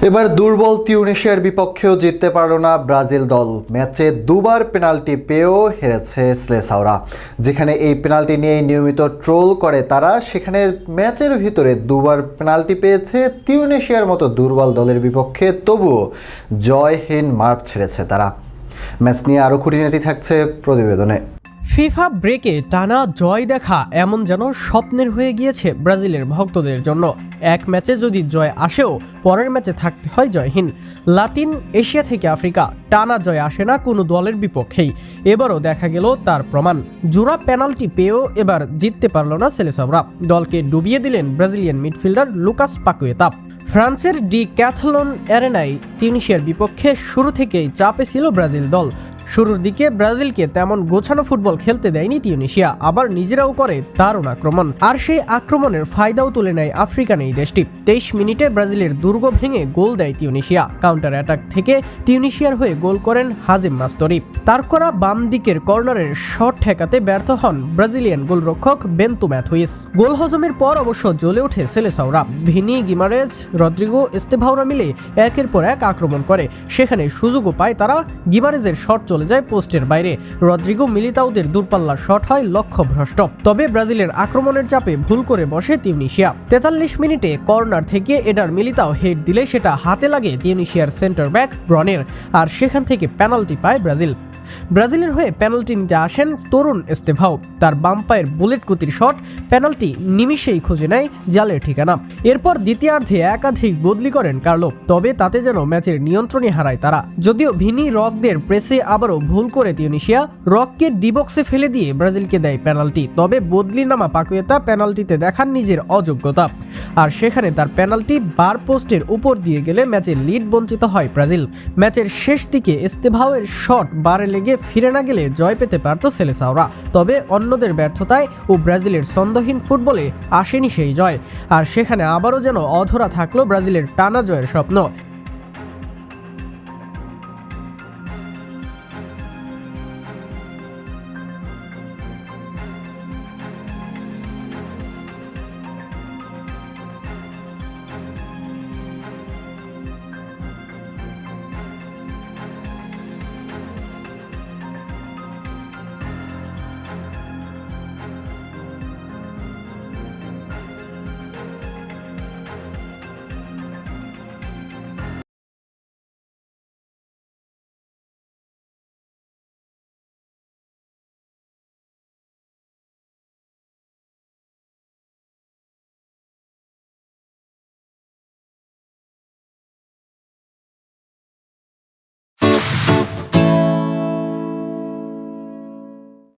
এবার দুর্বল তিউনিশিয়ার বিপক্ষেও জিততে পারল না ব্রাজিল দল। ম্যাচে দুবার পেনাল্টি পেয়েও হেরেছে সেলেসাওরা। যেখানে এই পেনাল্টি নিয়ে নিয়মিত ট্রোল করে তারা, সেখানে ম্যাচের ভিতরে দুবার পেনাল্টি পেয়েছে তিউনিশিয়ার মতো দুর্বল দলের বিপক্ষে, তবুও জয়হীন মাঠ ছেড়েছে তারা। ম্যাচ নিয়ে আরও খুঁটিনাটি থাকছে প্রতিবেদনে। ফিফা ব্রেকে টানা জয় দেখা এমন যেন স্বপ্নের হয়ে গিয়েছে ব্রাজিলের ভক্তদের জন্য। এক ম্যাচে যদি জয় আসেও পরের ম্যাচে থাকতে হয় জয়হীন। লাতিন এশিয়া থেকে আফ্রিকা টানা জয় আসে না কোনো দলের বিপক্ষেই। এবারও দেখা গেল তার প্রমাণ। জোড়া পেনাল্টি পেয়েও এবার জিততে পারল না সেলেসাওরা। দলকে ডুবিয়ে দিলেন ব্রাজিলিয়ান মিডফিল্ডার লুকাস পাকুয়েতা। ফ্রান্সের ডি ক্যাথলন অ্যারেনায় তিউনিশিয়ার বিপক্ষে শুরু থেকেই চাপে ছিল ব্রাজিল দল। শুরুর দিকে ব্রাজিলকে তেমন গোছানো ফুটবল খেলতে দেয়নি তিউনিশিয়া, আবার নিজেরাও করে দারুণ আক্রমণ। আর সেই আক্রমণের ফায়দাও তুলে নেয় আফ্রিকান এই দেশটি। 23 মিনিটে ব্রাজিলের দুর্গ ভেঙে গোল দেয় তিউনিশিয়া। কাউন্টার অ্যাটাক থেকে তিউনিশিয়ার হয়ে গোল করেন হাজিম মাস্তরি। তার করা বাম দিকের কর্নারের শট ঠেকাতে ব্যর্থ হন ব্রাজিলিয়ান গোলরক্ষক বেন্তো ম্যাথুইস। গোল হজমের পর অবশ্য জ্বলে ওঠে সেলেসাওরা। ভিনি, গিমারেজ, রদ্রিগো, এস্তেভাওরা মিলে একের পর এক আক্রমণ করে। সেখানে সুযোগও পায় তারা। গিমারেজের শট চলে যায় পোস্টের বাইরে। রদ্রিগো, মিলিতাওদের দূরপাল্লার শট হয় লক্ষ্যভ্রষ্ট। তবে ব্রাজিলের আক্রমণের চাপে ভুল করে বসে তিউনিশিয়া। 43 মিনিটে কর্নার থেকে এডার মিলিতাও হেড দিলে সেটা হাতে লাগে তিউনিশিয়ার সেন্টার ব্যাক ব্রনের, আর সেখান থেকে পেনাল্টি পায় ব্রাজিল। ব্রাজিলের হয়ে পেনাল্টি নিতে আসেন তরুণ এস্তেভাও। তার বাম পায়ের বুলেট গতির শট পেনাল্টি নিমিষেই খুঁজে নেয় জালের ঠিকানা। এরপর দ্বিতীয়ার্ধে একাধিক বদলি করেন কার্লো, তবে তাতে যেন ম্যাচের নিয়ন্ত্রণই হারায় তারা। যদিও ভিনি, রকদের প্রেসে আবারও ভুল করে তিউনিশিয়া রককে ডি বক্সে ফেলে দিয়ে ব্রাজিলকে দেয় পেনাল্টি। তবে বদলি নামা পাকুয়েতা পেনাল্টিতে দেখান নিজের অযোগ্যতা, আর সেখানে তার পেনাল্টি বার পোস্টের উপর দিয়ে গেলে ম্যাচের লিড বঞ্চিত হয় ব্রাজিল। ম্যাচের শেষ দিকে এস্তেভাওয়ের শট বারে লেগে ফিরে না গেলে জয় পেতে পারত সেলেসাওরা। তবে অন্যদের ব্যর্থতায় ও ব্রাজিলের ছন্দহীন ফুটবলে আসেনি সেই জয়, আর সেখানে আবারও যেন অধরা থাকলো ব্রাজিলের টানা জয়ের স্বপ্ন।